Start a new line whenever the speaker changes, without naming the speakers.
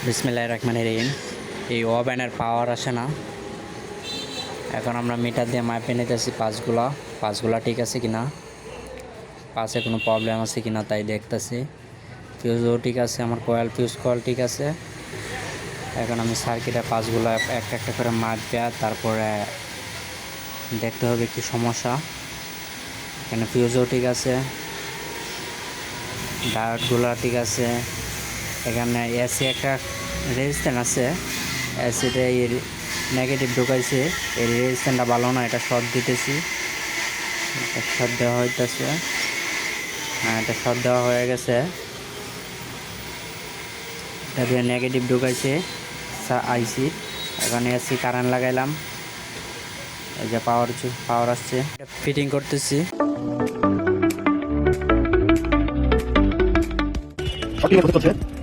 বিসমিল্লাহির রহমানির রহিম। এই ওভেনের পাওয়ার আসে না। এখন আমরা মিটার দিয়ে মাপে নিতেছি পাঁচগুলা ঠিক আছে কিনা, পাঁচে কোনো প্রবলেম আছে কিনা তাই দেখতেছি। ফিউজও ঠিক আছে, আমার ফিউজ কয়েল ঠিক আছে। এখন আমি সার্কিটের পাঁচগুলা একটা একটা করে মাপবে, তারপরে দেখতে হবে কি সমস্যা। এখানে ফিউজও ঠিক আছে, ডায়োডগুলো ঠিক আছে। এখানে এসি একটা রেজিস্ট্যান্ট আছে, এসিতে এই নেগেটিভ ঢুকাইছে, এই রেজিস্ট্যান্টটা ভালো না, এটা শর্ট দিতেছি। এটা শর্ট দেওয়া হইতেছে, হ্যাঁ এটা শর্ট দেওয়া হয়ে গেছে। এটা দিয়ে নেগেটিভ ঢুকাইছে আইসি। এখানে এসি কারেন্ট লাগাইলাম, এই যে পাওয়ার আসছে, ফিটিং করতেছি।
সব ঠিক মতো চলছে।